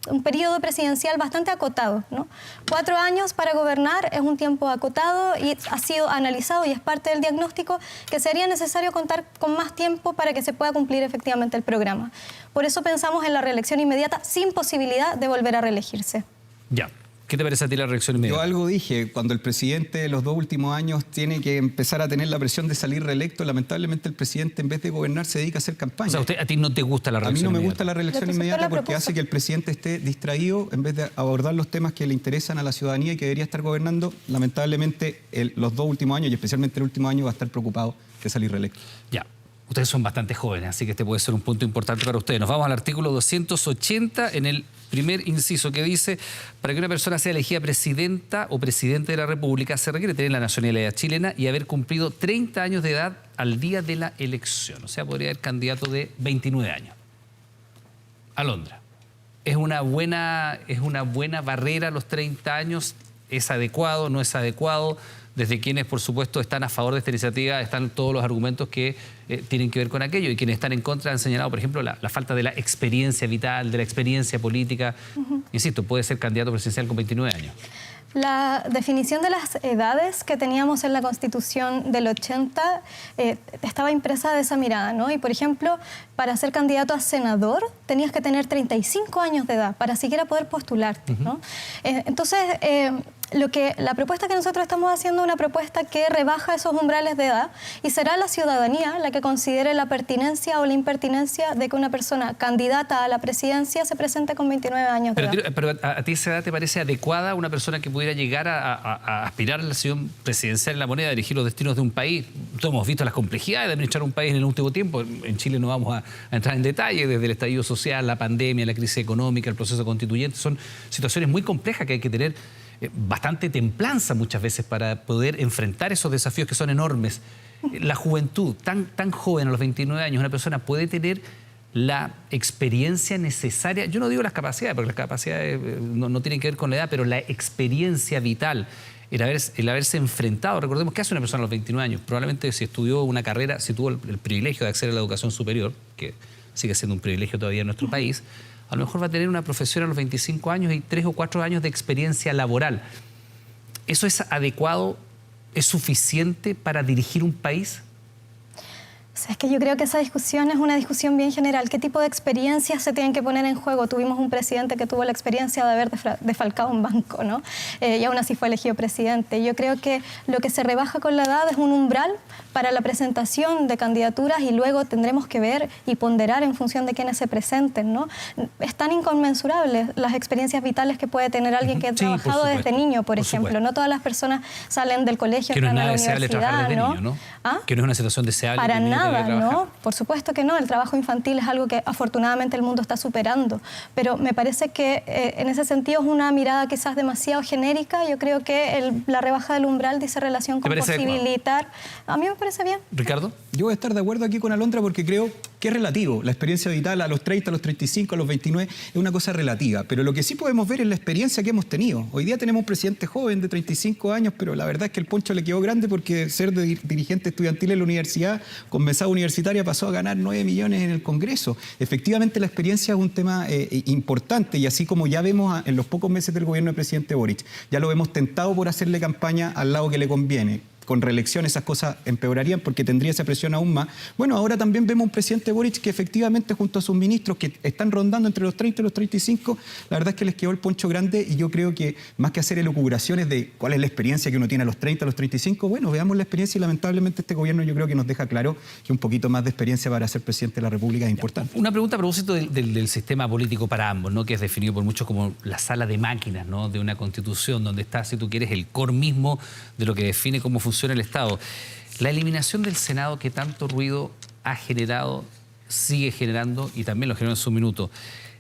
un periodo presidencial bastante acotado, ¿no? 4 años para gobernar es un tiempo acotado y ha sido analizado y es parte del diagnóstico que sería necesario contar con más tiempo para que se pueda cumplir efectivamente el programa. Por eso pensamos en la reelección inmediata sin posibilidad de volver a reelegirse. Ya. ¿Qué te parece a ti la reelección inmediata? Yo algo dije, cuando el presidente de los 2 últimos años tiene que empezar a tener la presión de salir reelecto, lamentablemente el presidente en vez de gobernar se dedica a hacer campaña. O sea, ¿a ti no te gusta la reelección inmediata? A mí no me gusta la reelección inmediata porque hace que el presidente esté distraído en vez de abordar los temas que le interesan a la ciudadanía y que debería estar gobernando. Lamentablemente los 2 últimos años y especialmente el último año va a estar preocupado de salir reelecto. Ya. Ustedes son bastante jóvenes, así que este puede ser un punto importante para ustedes. Nos vamos al artículo 280 en el primer inciso que dice: para que una persona sea elegida presidenta o presidente de la República se requiere tener la nacionalidad chilena y haber cumplido 30 años de edad al día de la elección. O sea, podría haber candidato de 29 años. Alondra, ¿es una buena barrera los 30 años? ¿Es adecuado? ¿No es adecuado? Desde quienes, por supuesto, están a favor de esta iniciativa, están todos los argumentos que tienen que ver con aquello. Y quienes están en contra han señalado, por ejemplo, la falta de la experiencia vital, de la experiencia política. Insisto, puede ser candidato presidencial con 29 años. La definición de las edades que teníamos en la Constitución del 80 estaba impresa de esa mirada, ¿no? Y, por ejemplo, para ser candidato a senador tenías que tener 35 años de edad para siquiera poder postularte, ¿no? Entonces, la propuesta que nosotros estamos haciendo es una propuesta que rebaja esos umbrales de edad y será la ciudadanía la que considere la pertinencia o la impertinencia de que una persona candidata a la presidencia se presente con 29 años de edad. Pero ¿a ti esa edad te parece adecuada una persona que pudiera llegar a aspirar a la sesión presidencial en la moneda, a dirigir los destinos de un país? Todos hemos visto las complejidades de administrar un país en el último tiempo. En Chile no vamos a entrar en detalle, desde el estallido social, la pandemia, la crisis económica, el proceso constituyente. Son situaciones muy complejas que hay que tener bastante templanza muchas veces para poder enfrentar esos desafíos que son enormes. La juventud, tan joven, a los 29 años, una persona puede tener la experiencia necesaria, yo no digo las capacidades, porque las capacidades no tienen que ver con la edad, pero la experiencia vital, el haberse enfrentado. Recordemos, ¿qué hace una persona a los 29 años? Probablemente si estudió una carrera, si tuvo el privilegio de acceder a la educación superior, que sigue siendo un privilegio todavía en nuestro país, a lo mejor va a tener una profesión a los 25 años y 3 o 4 años de experiencia laboral. ¿Eso es adecuado? ¿Es suficiente para dirigir un país? Es que yo creo que esa discusión es una discusión bien general. ¿Qué tipo de experiencias se tienen que poner en juego? Tuvimos un presidente que tuvo la experiencia de haber defalcado un banco, ¿no? Y aún así fue elegido presidente. Yo creo que lo que se rebaja con la edad es un umbral para la presentación de candidaturas y luego tendremos que ver y ponderar en función de quienes se presenten, ¿no? Es tan inconmensurable las experiencias vitales que puede tener alguien que ha trabajado desde niño, por ejemplo. No todas las personas salen del colegio, que no es entran a nada la deseable trabajar desde universidad, niño, ¿no? ¿Ah? Que no es una situación deseable. Para nada, ¿no? Por supuesto que no. El trabajo infantil es algo que afortunadamente el mundo está superando. Pero me parece que en ese sentido es una mirada quizás demasiado genérica. Yo creo que la rebaja del umbral dice relación con posibilitar. A mí me parece bien. ¿Ricardo? Yo voy a estar de acuerdo aquí con Alondra porque creo que es relativo. La experiencia vital a los 30, a los 35, a los 29 es una cosa relativa. Pero lo que sí podemos ver es la experiencia que hemos tenido. Hoy día tenemos un presidente joven de 35 años, pero la verdad es que el poncho le quedó grande porque ser dirigente estudiantil en la universidad, con mesada universitaria, pasó a ganar 9 millones en el Congreso. Efectivamente, la experiencia es un tema importante y así como ya vemos en los pocos meses del gobierno del presidente Boric, ya lo vemos tentado por hacerle campaña al lado que le conviene. Con reelección esas cosas empeorarían porque tendría esa presión aún más. Bueno, ahora también vemos un presidente Boric que efectivamente junto a sus ministros que están rondando entre los 30 y los 35, la verdad es que les quedó el poncho grande y yo creo que más que hacer elucubraciones de cuál es la experiencia que uno tiene a los 30, a los 35, bueno, veamos la experiencia y lamentablemente este gobierno yo creo que nos deja claro que un poquito más de experiencia para ser presidente de la República es importante. Una pregunta a propósito del sistema político para ambos, ¿no? Que es definido por muchos como la sala de máquinas, ¿no? De una constitución donde está, si tú quieres, el core mismo de lo que define cómo funciona el Estado. La eliminación del Senado que tanto ruido ha generado, sigue generando y también lo generó en su minuto,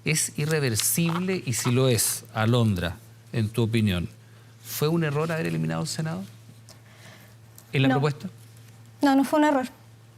¿es irreversible? Y si lo es, Alondra, en tu opinión, ¿fue un error haber eliminado el Senado en la propuesta? No, no fue un error.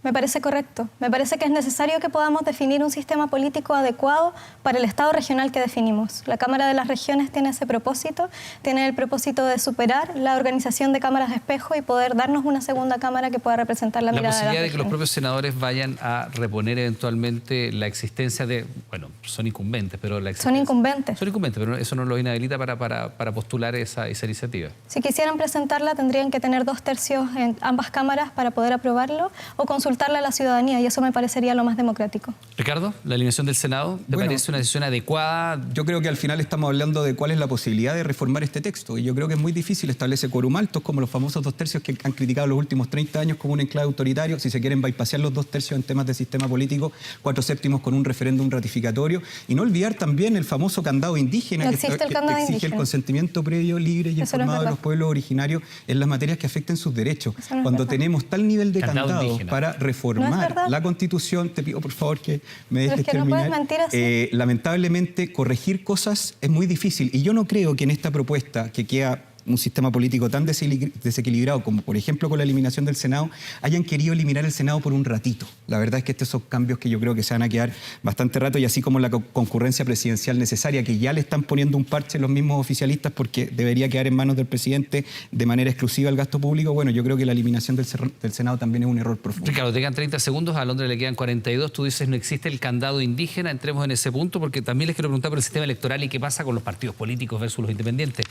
Me parece correcto. Me parece que es necesario que podamos definir un sistema político adecuado para el Estado regional que definimos. La Cámara de las Regiones tiene ese propósito, tiene el propósito de superar la organización de cámaras de espejo y poder darnos una segunda cámara que pueda representar la mirada de las posibilidad de que los regiones. propios senadores vayan a reponer eventualmente la existencia de... Bueno, son incumbentes, pero la existencia... Son incumbentes. Son incumbentes, pero eso no los inhabilita para postular esa iniciativa. Si quisieran presentarla, tendrían que tener 2/3 en ambas cámaras para poder aprobarlo o consultarla a la ciudadanía, y eso me parecería lo más democrático. Ricardo, ¿la eliminación del Senado te parece una decisión adecuada? Yo creo que al final estamos hablando de cuál es la posibilidad de reformar este texto, y yo creo que es muy difícil. Establece quórum altos, como los famosos 2/3 que han criticado los últimos 30 años como un enclave autoritario. Si se quieren bypassear los 2/3 en temas de sistema político, 4/7 con un referéndum ratificatorio, y no olvidar también el famoso candado indígena que exige el consentimiento previo, libre y informado de los pueblos originarios en las materias que afecten sus derechos. Cuando tenemos tal nivel de candado para reformar la Constitución, te pido por favor que me dejes terminar. No puedes mentir así. Lamentablemente, corregir cosas es muy difícil, y yo no creo que en esta propuesta que queda un sistema político tan desequilibrado como por ejemplo con la eliminación del Senado, hayan querido eliminar el Senado por un ratito. La verdad es que estos son cambios que yo creo que se van a quedar bastante rato, y así como la concurrencia presidencial necesaria, que ya le están poniendo un parche los mismos oficialistas porque debería quedar en manos del presidente de manera exclusiva el gasto público. Bueno, yo creo que la eliminación del Senado también es un error profundo. Ricardo, te quedan 30 segundos, a Alondra le quedan 42, tú dices no existe el candado indígena, entremos en ese punto porque también les quiero preguntar por el sistema electoral y qué pasa con los partidos políticos versus los independientes.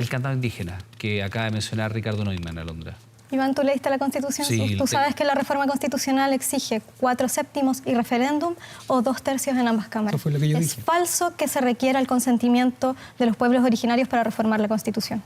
el cantado indígena que acaba de mencionar Ricardo Neumann, Alondra. Iván, ¿tú leíste la Constitución? Sí, Tú sabes que la reforma constitucional exige 4/7 y referéndum o 2/3 en ambas cámaras. Eso fue lo que yo dije. Es falso que se requiera el consentimiento de los pueblos originarios para reformar la Constitución.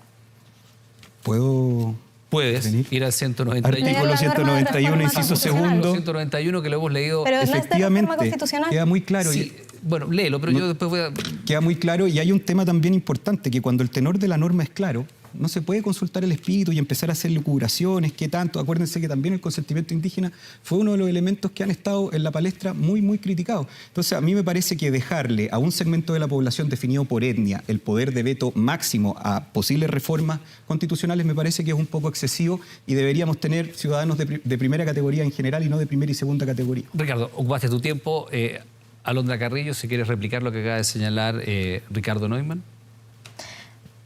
Puedes ir al 191. Artículo 191, inciso segundo. 191 que lo hemos leído. Pero no es de reforma Efectivamente, constitucional. queda muy claro. Sí, bueno, léelo, pero yo después voy a... Queda muy claro, y hay un tema también importante, que cuando el tenor de la norma es claro, no se puede consultar el espíritu y empezar a hacer lucubraciones, qué tanto. Acuérdense que también el consentimiento indígena fue uno de los elementos que han estado en la palestra muy criticados. Entonces, a mí me parece que dejarle a un segmento de la población definido por etnia el poder de veto máximo a posibles reformas constitucionales me parece que es un poco excesivo, y deberíamos tener ciudadanos de primera categoría en general y no de primera y segunda categoría. Ricardo, ocupaste tu tiempo. Alondra Carrillo, si quieres replicar lo que acaba de señalar Ricardo Neumann.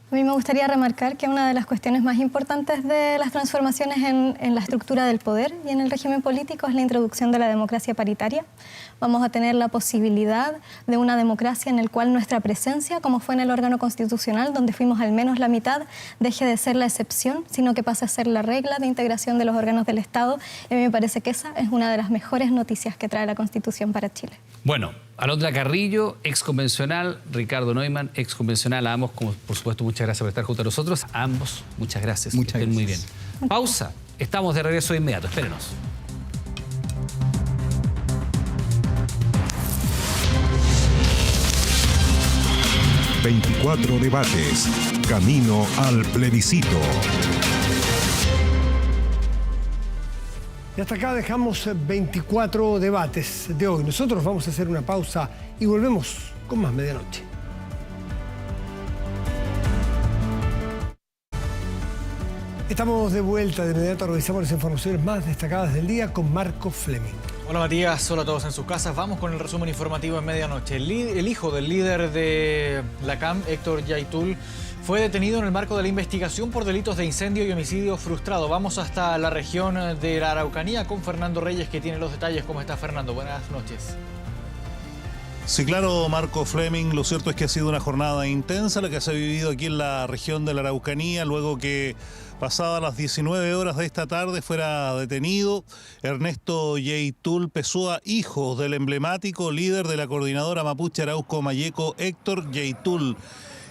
A mí me gustaría remarcar que una de las cuestiones más importantes de las transformaciones en la estructura del poder y en el régimen político es la introducción de la democracia paritaria. Vamos a tener la posibilidad de una democracia en la cual nuestra presencia, como fue en el órgano constitucional, donde fuimos al menos la mitad, deje de ser la excepción, sino que pase a ser la regla de integración de los órganos del Estado. Y a mí me parece que esa es una de las mejores noticias que trae la Constitución para Chile. Bueno, Alondra Carrillo, exconvencional, Ricardo Neumann, exconvencional, a ambos, como por supuesto, muchas gracias por estar junto a nosotros. A ambos, muchas gracias. Muchas que estén muy bien. gracias. Pausa, estamos de regreso de inmediato, espérenos. ...24 debates... ...camino al plebiscito... Y hasta acá dejamos 24 debates de hoy. Nosotros vamos a hacer una pausa y volvemos con más medianoche. Estamos de vuelta, de inmediato revisamos las informaciones más destacadas del día con Marco Fleming. Hola Matías, hola a todos en sus casas. Vamos con el resumen informativo en medianoche. El hijo del líder de la CAM, Héctor Yaitul, fue detenido en el marco de la investigación por delitos de incendio y homicidio frustrado. Vamos hasta la región de la Araucanía con Fernando Reyes, que tiene los detalles. ¿Cómo está, Fernando? Buenas noches. Sí, claro, Marco Fleming, lo cierto es que ha sido una jornada intensa la que se ha vivido aquí en la región de la Araucanía, luego que pasadas las 19 horas de esta tarde fuera detenido Ernesto Yaitul Pessoa, hijo del emblemático líder de la coordinadora mapuche Arauco Mayeco, Héctor Yaitul,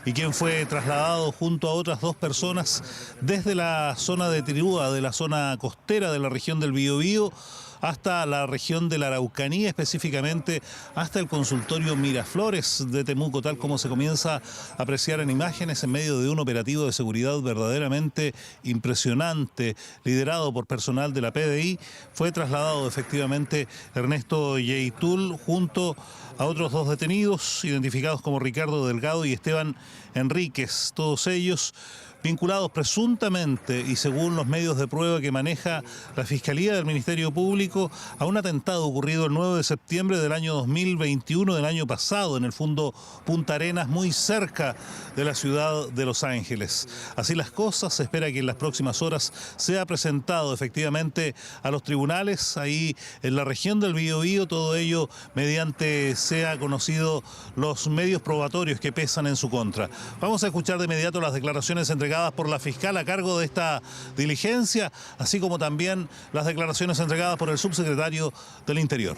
y quien fue trasladado junto a otras dos personas desde la zona de Tirúa, de la zona costera de la región del Biobío, hasta la región de la Araucanía, específicamente hasta el consultorio Miraflores de Temuco, tal como se comienza a apreciar en imágenes en medio de un operativo de seguridad verdaderamente impresionante, liderado por personal de la PDI. Fue trasladado efectivamente Ernesto Yaitul junto a otros dos detenidos, identificados como Ricardo Delgado y Esteban Enríquez, todos ellos vinculados presuntamente y según los medios de prueba que maneja la Fiscalía del Ministerio Público a un atentado ocurrido el 9 de septiembre del año 2021, del año pasado, en el fondo Punta Arenas, muy cerca de la ciudad de Los Ángeles. Así las cosas, se espera que en las próximas horas sea presentado efectivamente a los tribunales ahí en la región del Biobío, todo ello mediante sea conocido los medios probatorios que pesan en su contra. Vamos a escuchar de inmediato las declaraciones entregadas por la fiscal a cargo de esta diligencia, así como también las declaraciones entregadas por el subsecretario del Interior.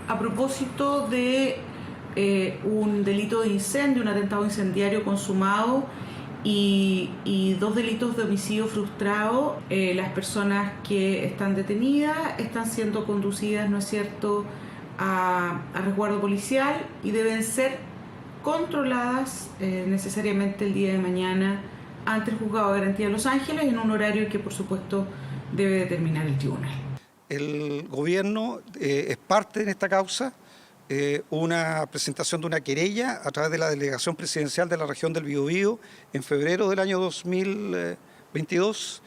A propósito de un delito de incendio, un atentado incendiario consumado y dos delitos de homicidio frustrado, las personas que están detenidas están siendo conducidas, ¿no es cierto?, a resguardo policial y deben ser controladas necesariamente el día de mañana ante el Juzgado de Garantía de Los Ángeles en un horario que por supuesto debe determinar el tribunal. El gobierno es parte en esta causa, una presentación de una querella a través de la delegación presidencial de la región del Biobío en febrero del año 2022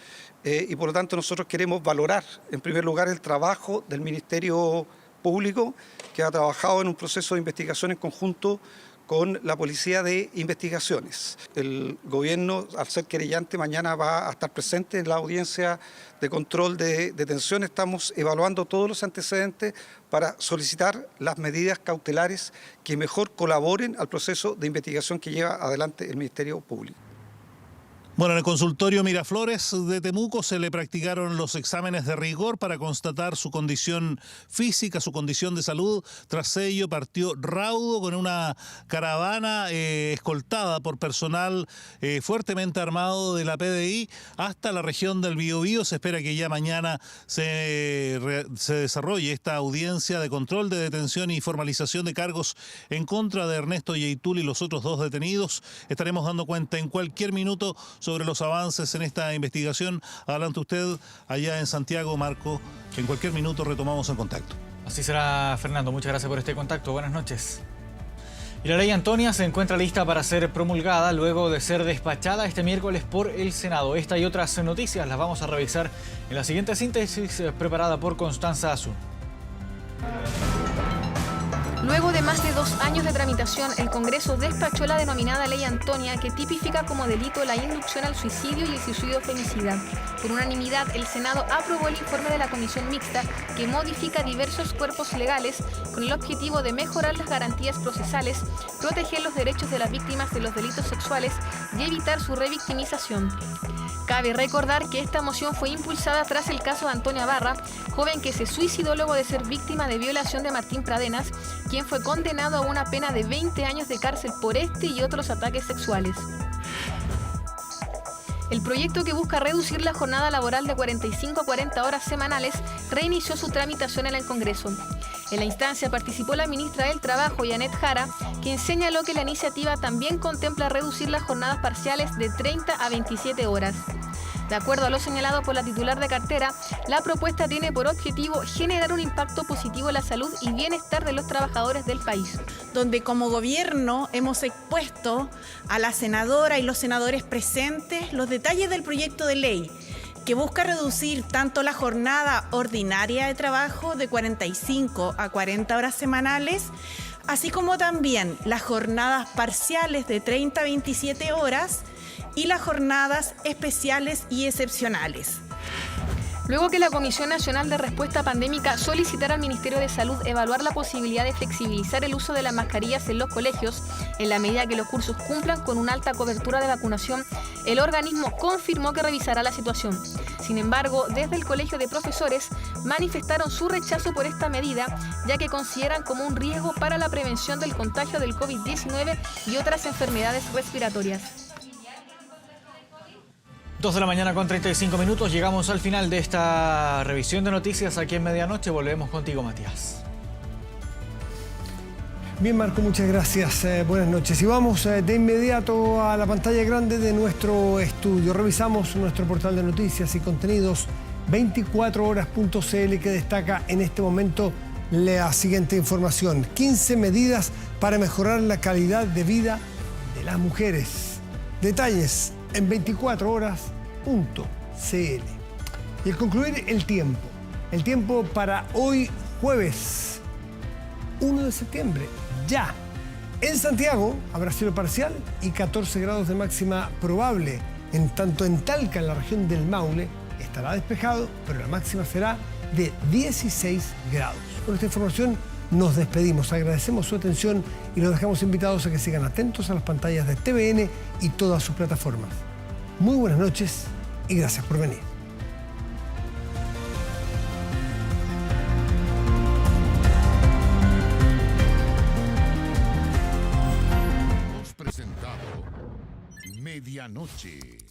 y por lo tanto nosotros queremos valorar en primer lugar el trabajo del Ministerio Público, que ha trabajado en un proceso de investigación en conjunto con la Policía de Investigaciones. El gobierno, al ser querellante, mañana va a estar presente en la audiencia de control de detención. Estamos evaluando todos los antecedentes para solicitar las medidas cautelares que mejor colaboren al proceso de investigación que lleva adelante el Ministerio Público. Bueno, en el consultorio Miraflores de Temuco se le practicaron los exámenes de rigor para constatar su condición física, su condición de salud. Tras ello partió raudo con una caravana escoltada por personal fuertemente armado de la PDI hasta la región del Biobío. Se espera que ya mañana se desarrolle esta audiencia de control de detención y formalización de cargos en contra de Ernesto Yaitul y los otros 2 detenidos. Estaremos dando cuenta en cualquier minuto sobre los avances en esta investigación. Adelante usted allá en Santiago, Marco. En cualquier minuto retomamos el contacto. Así será, Fernando. Muchas gracias por este contacto. Buenas noches. Y la ley Antonia se encuentra lista para ser promulgada luego de ser despachada este miércoles por el Senado. Esta y otras noticias las vamos a revisar en la siguiente síntesis preparada por Constanza Azul. Luego de más de 2 años de tramitación, el Congreso despachó la denominada Ley Antonia, que tipifica como delito la inducción al suicidio y el suicidio femicida. Por unanimidad, el Senado aprobó el informe de la Comisión Mixta, que modifica diversos cuerpos legales con el objetivo de mejorar las garantías procesales, proteger los derechos de las víctimas de los delitos sexuales y evitar su revictimización. Cabe recordar que esta moción fue impulsada tras el caso de Antonia Barra, joven que se suicidó luego de ser víctima de violación de Martín Pradenas, quien fue condenado a una pena de 20 años de cárcel por este y otros ataques sexuales. El proyecto, que busca reducir la jornada laboral de 45 a 40 horas semanales, reinició su tramitación en el Congreso. En la instancia participó la ministra del Trabajo, Janet Jara, quien señaló que la iniciativa también contempla reducir las jornadas parciales de 30 a 27 horas. De acuerdo a lo señalado por la titular de cartera, la propuesta tiene por objetivo generar un impacto positivo en la salud y bienestar de los trabajadores del país. Donde como gobierno hemos expuesto a la senadora y los senadores presentes los detalles del proyecto de ley, que busca reducir tanto la jornada ordinaria de trabajo de 45 a 40 horas semanales, así como también las jornadas parciales de 30 a 27 horas y las jornadas especiales y excepcionales. Luego que la Comisión Nacional de Respuesta Pandémica solicitara al Ministerio de Salud evaluar la posibilidad de flexibilizar el uso de las mascarillas en los colegios, en la medida que los cursos cumplan con una alta cobertura de vacunación, el organismo confirmó que revisará la situación. Sin embargo, desde el Colegio de Profesores manifestaron su rechazo por esta medida, ya que consideran como un riesgo para la prevención del contagio del COVID-19 y otras enfermedades respiratorias. 2 de la mañana con 35 minutos. Llegamos al final de esta revisión de noticias aquí en Medianoche. Volvemos contigo, Matías. Bien, Marco, muchas gracias. Buenas noches. Y vamos de inmediato a la pantalla grande de nuestro estudio. Revisamos nuestro portal de noticias y contenidos 24horas.cl, que destaca en este momento la siguiente información. 15 medidas para mejorar la calidad de vida de las mujeres. Detalles en 24horas.cl. Y al concluir el tiempo para hoy jueves 1 de septiembre, ya. En Santiago habrá cielo parcial y 14 grados de máxima probable. En tanto en Talca, en la región del Maule, estará despejado, pero la máxima será de 16 grados. Con esta información nos despedimos, agradecemos su atención y los dejamos invitados a que sigan atentos a las pantallas de TVN y todas sus plataformas. Muy buenas noches y gracias por venir. Hemos presentado Medianoche.